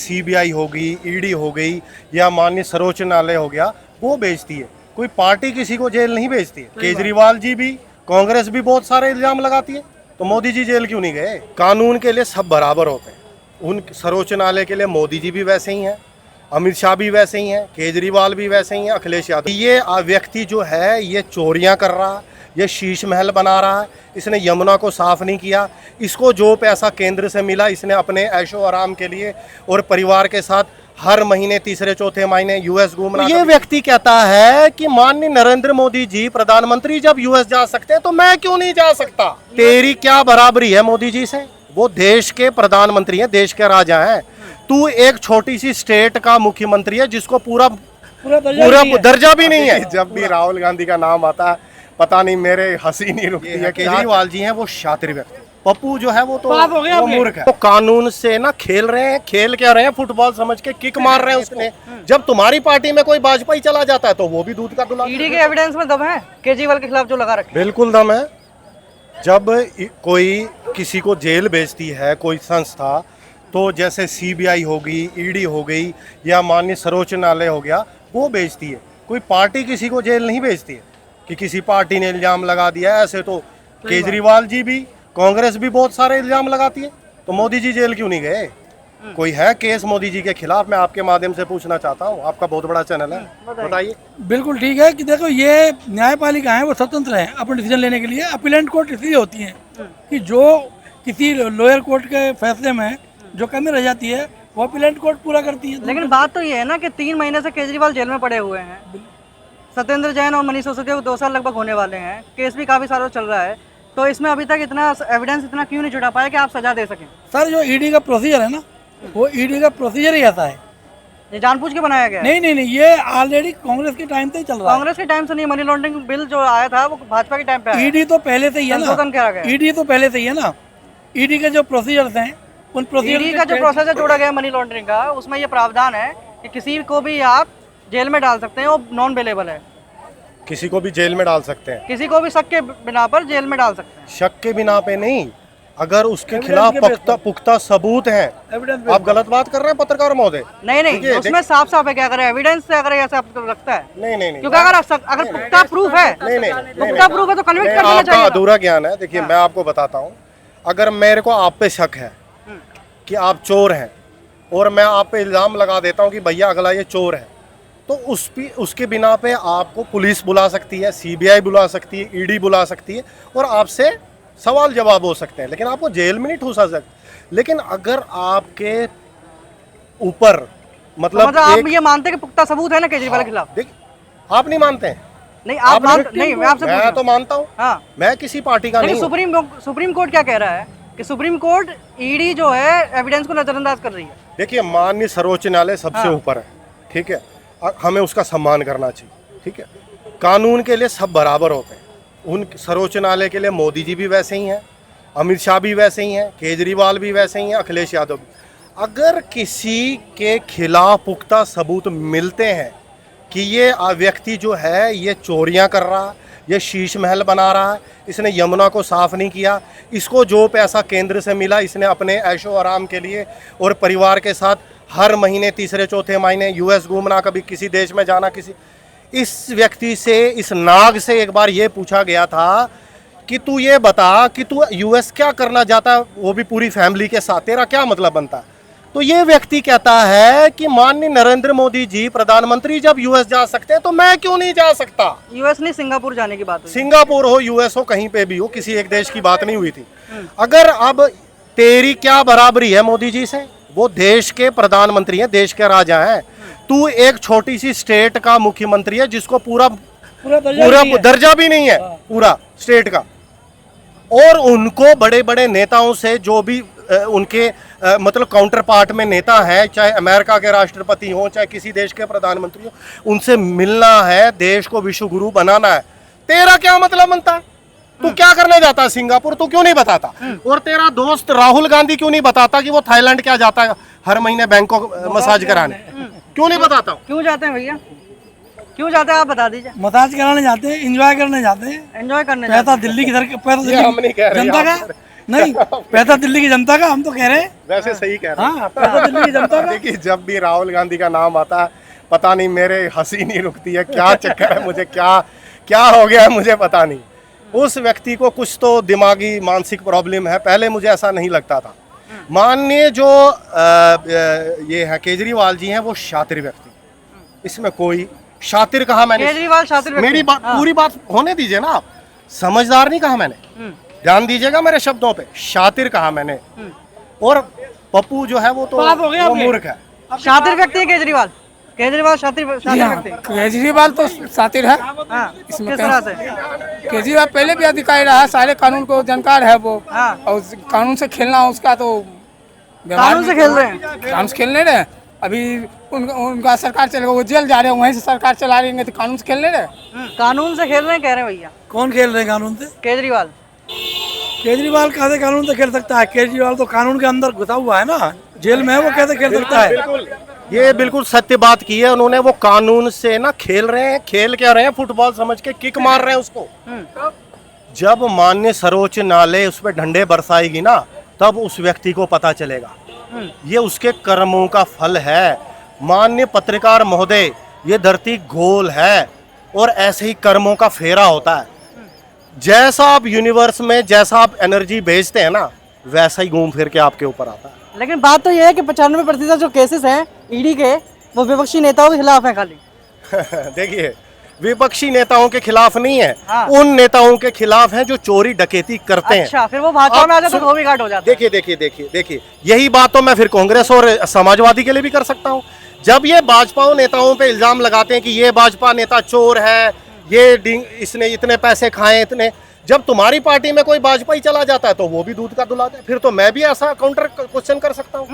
CBI होगी, ED हो गई या माननीय सर्वोच्च न्यायालय हो गया, वो भेजती है। कोई पार्टी किसी को जेल नहीं भेजती है। केजरीवाल जी भी, कांग्रेस भी बहुत सारे इल्जाम लगाती है, तो मोदी जी जेल क्यों नहीं गए? कानून के लिए सब बराबर होते हैं। उन सर्वोच्च न्यायालय के लिए मोदी जी भी वैसे ही हैं, अमित शाह भी वैसे ही हैं, केजरीवाल भी वैसे ही हैं, अखिलेश यादव। ये व्यक्ति जो है ये चोरियां कर रहा है, ये शीश महल बना रहा है, इसने यमुना को साफ नहीं किया। इसको जो पैसा केंद्र से मिला इसने अपने ऐशो आराम के लिए और परिवार के साथ हर महीने तीसरे चौथे महीने यूएस घूमना। ये व्यक्ति कहता है कि माननीय नरेंद्र मोदी जी प्रधानमंत्री जब यूएस जा सकते हैं तो मैं क्यों नहीं जा सकता? तेरी क्या बराबरी है मोदी जी से? वो देश के प्रधानमंत्री हैं, देश के राजा हैं। तू एक छोटी सी स्टेट का मुख्यमंत्री है जिसको पूरा दर्जा भी नहीं है। जब भी राहुल गांधी का नाम आता है पता नहीं मेरे हंसी नहीं रुकती है। केजरीवाल जी हैं वो शातिर व्यक्ति, पप्पू जो है वो तो वो मूर्ख है। तो कानून से ना खेल रहे हैं, खेल क्या रहे हैं, फुटबॉल समझ के किक मार रहे हैं उसने। जब तुम्हारी पार्टी में कोई वाजपेयी चला जाता है तो वो भी दूध का गुलाब। ईडी के एविडेंस में दम है केजरीवाल के खिलाफ जो लगा रखे? बिल्कुल दम है। जब कोई किसी को जेल भेजती है कोई संस्था, तो जैसे सीबीआई होगी, ईडी हो गई या माननीय सर्वोच्च न्यायालय हो गया, वो भेजती है। कोई पार्टी किसी को जेल नहीं भेजती है कि किसी पार्टी ने इल्जाम लगा दिया। ऐसे तो केजरीवाल जी भी, कांग्रेस भी बहुत सारे इल्जाम लगाती है, तो मोदी जी जेल क्यों नहीं गए? कोई है केस मोदी जी के खिलाफ? मैं आपके माध्यम से पूछना चाहता हूँ, आपका बहुत बड़ा चैनल है, बताइए। बिल्कुल ठीक है कि देखो ये न्यायपालिका है वो स्वतंत्र है अपने डिसीजन लेने के लिए। अपीलेंट कोर्ट इसलिए होती है कि जो किसी लोअर कोर्ट के फैसले में जो कमी रह जाती है वो अपीलेंट कोर्ट पूरा करती है। लेकिन बात तो ये है ना कि 3 महीने से केजरीवाल जेल में पड़े हुए हैं। सत्येंद्र जैन और मनीष सिसोदिया को 2 साल लगभग होने वाले हैं, केस भी काफी सारा चल रहा है, तो इसमें अभी तक इतना एविडेंस इतना क्यों नहीं जुटा पाया कि आप सजा दे सकें? सर जो ईडी का प्रोसीजर है ना, वो ईडी का प्रोसीजर ही ऐसा है। ये जानबूझ के बनाया गया है? नहीं, ये ऑलरेडी कांग्रेस के टाइम से ही चल रहा है। कांग्रेस के टाइम से नहीं, मनी लॉन्ड्रिंग बिल जो आया था वो भाजपा के टाइम पे आया। ईडी तो पहले से ही है ना, ईडी तो पहले से ही है ना। ईडी के जो प्रोसीजर्स हैं उन प्रोसीजर ईडी का जो प्रोसेस जोड़ा गया मनी लॉन्ड्रिंग का, उसमें ये प्रावधान है कि किसी को भी आप जेल में डाल सकते हैं, वो नॉन बेलेबल है। किसी को भी जेल में डाल सकते हैं, किसी को भी शक के बिना पर जेल में डाल सकते हैं। शक के बिना पे नहीं, अगर उसके खिलाफ पुख्ता सबूत हैं। आप गलत बात कर रहे हैं पत्रकार महोदय। नहीं, उसमें साफ साफ है क्या करें, एविडेंस से अगर ऐसा आपको लगता है? नहीं, क्योंकि अगर पुख्ता प्रूफ है, पुख्ता प्रूफ है तो कन्विक्ट कर देना चाहिए। अधूरा ज्ञान है। देखिए मैं आपको बताता हूँ, अगर मेरे को आप पे शक है कि आप चोर हैं और मैं आप पे इल्जाम लगा देता हूँ कि भैया अगला ये चोर है, तो उसके बिना पे आपको पुलिस बुला सकती है, सीबीआई बुला सकती है, ईडी बुला सकती है और आपसे सवाल जवाब हो सकते हैं, लेकिन आपको जेल में नहीं ठूसा सकते। लेकिन अगर आपके ऊपर मतलब आप ये मानते हैं कि पुख्ता सबूत है ना केजरीवाल के खिलाफ? देखिए आप नहीं मानते हैं। नहीं आप नहीं, मैं आपसे मैं तो मानता हूँ। हाँ। मैं किसी पार्टी का नहीं। सुप्रीम कोर्ट क्या कह रहा है कि सुप्रीम कोर्ट ईडी जो है एविडेंस को नजरअंदाज कर रही है। देखिए माननीय सर्वोच्च न्यायालय सबसे ऊपर है, ठीक है, हमें उसका सम्मान करना चाहिए, ठीक है। कानून के लिए सब बराबर होते हैं। उन सर्वोच्च न्यायालय के लिए मोदी जी भी वैसे ही हैं, अमित शाह भी वैसे ही हैं, केजरीवाल भी वैसे ही हैं, अखिलेश यादव भी। अगर किसी के खिलाफ पुख्ता सबूत मिलते हैं कि ये व्यक्ति जो है ये चोरियां कर रहा है, ये शीश महल बना रहा है, इसने यमुना को साफ नहीं किया, इसको जो पैसा केंद्र से मिला इसने अपने ऐशो आराम के लिए और परिवार के साथ हर महीने तीसरे चौथे महीने यूएस घूमना, कभी किसी देश में जाना, इस व्यक्ति से, इस नाग से एक बार ये पूछा गया था कि तू ये बता कि तू यूएस क्या करना चाहता है, वो भी पूरी फैमिली के साथ, तेरा क्या मतलब बनता है? तो ये व्यक्ति कहता है कि माननीय नरेंद्र मोदी जी प्रधानमंत्री जब यूएस जा सकते हैं तो मैं क्यों नहीं जा सकता? यूएस नहीं, सिंगापुर जाने की बात हुई। सिंगापुर हो, यूएस हो, कहीं पे भी हो, किसी एक देश की बात नहीं हुई थी। अगर अब तेरी क्या बराबरी है मोदी जी से? वो देश के प्रधानमंत्री हैं, देश के राजा हैं। तू एक छोटी सी स्टेट का मुख्यमंत्री है जिसको पूरा दर्जा भी नहीं है पूरा स्टेट का, और उनको बड़े बड़े नेताओं से जो भी उनके मतलब काउंटर पार्ट में नेता हैं, चाहे अमेरिका के राष्ट्रपति हों, चाहे किसी देश के प्रधानमंत्री हो, उनसे मिलना है, देश को विश्व गुरु बनाना है। तेरा क्या मतलब बनता है? तू क्या करने जाता है सिंगापुर? तू क्यों नहीं बताता? और तेरा दोस्त राहुल गांधी क्यों नहीं बताता कि वो थाईलैंड क्या जाता है हर महीने बैंकॉक मसाज कराने? क्यों नहीं बताता? क्यों जाते हैं भैया, क्यों जाते हैं आप बता दीजिए। मसाज कराने जाते हैं, एंजॉय करने जाते हैं, एंजॉय करने पैसा दिल्ली की तरफ, पैसा हम नहीं कह रहे, जनता का नहीं, पैसा दिल्ली की जनता का, हम तो कह रहे हैं। वैसे सही कह रहे हैं। हाँ, पैसा दिल्ली की जनता का। देखिए जब भी राहुल गांधी का नाम आता है पता नहीं मेरे हंसी नहीं रुकती है, क्या चक्कर है, मुझे क्या हो गया है मुझे पता नहीं। उस व्यक्ति को कुछ तो दिमागी मानसिक प्रॉब्लम है, पहले मुझे ऐसा नहीं लगता था। माननीय जो ये है केजरीवाल जी हैं वो शातिर व्यक्ति, इसमें कोई शातिर कहा मैंने, केजरीवाल शातिर व्यक्ति। मेरी बात पूरी बात होने दीजिए ना आप, समझदार नहीं कहा मैंने, ध्यान दीजिएगा मेरे शब्दों पे, शातिर कहा मैंने। और पप्पू जो है वो तो बात हो गई वो आपकी। मूर्ख है। शातिर व्यक्ति है केजरीवाल। केजरीवाल शातिर व्यक्ति। केजरीवाल तो शातिर है। हाँ, इसमें किस तरह से? केजरीवाल पहले भी अधिकारी रहा, सारे कानून को जानकार है वो। हाँ। और कानून से खेलना उसका तो व्यवहार कानून से खेल रहे हैं। कानून से खेल नहीं रहे। अभी उनका सरकार चलेगा, वो जेल जा रहे हैं, वहीं से सरकार चला रही है, तो कानून से खेल नहीं रहे। कानून से खेल रहे हैं कह रहे हैं भैया कौन खेल रहे हैं कानून से? केजरीवाल। केजरीवाल कहाँ से कानून से खेल सकता है? केजरीवाल तो कानून के अंदर घुसा हुआ है ना, जेल में है, वो कैसे खेल सकता है? ये बिल्कुल सत्य बात की है उन्होंने, वो कानून से ना खेल रहे हैं, खेल क्या रहे हैं, फुटबॉल समझ के किक मार रहे हैं उसको। जब माननीय सर्वोच्च न्यायालय उस पर डंडे बरसाएगी ना तब उस व्यक्ति को पता चलेगा, ये उसके कर्मों का फल है। माननीय पत्रकार महोदय, ये धरती गोल है और ऐसे ही कर्मों का फेरा होता है। जैसा आप यूनिवर्स में जैसा आप एनर्जी भेजते हैं ना वैसा ही घूम फिर के आपके ऊपर आता है। लेकिन बात तो ये है कि 95% जो केसेस हैं ईडी के वो विपक्षी नेताओं के खिलाफ हैं खाली। देखिए विपक्षी नेताओं के खिलाफ नहीं है, हाँ। उन नेताओं के खिलाफ हैं जो चोरी डकैती करते हैं। अच्छा, फिर वो भाजपा में आ जाते सुन- तो वो भी घाट हो जाता है। देखिए यही बात तो मैं फिर कांग्रेस और समाजवादी के लिए भी कर सकता हूँ। जब ये भाजपा नेताओं पे इल्जाम लगाते हैं कि ये भाजपा नेता चोर है, इसने इतने पैसे खाए इतने, जब तुम्हारी पार्टी में कोई भाजपा ही चला जाता है तो वो भी दूध का दुलाता है, फिर तो मैं भी ऐसा काउंटर क्वेश्चन कर सकता हूँ।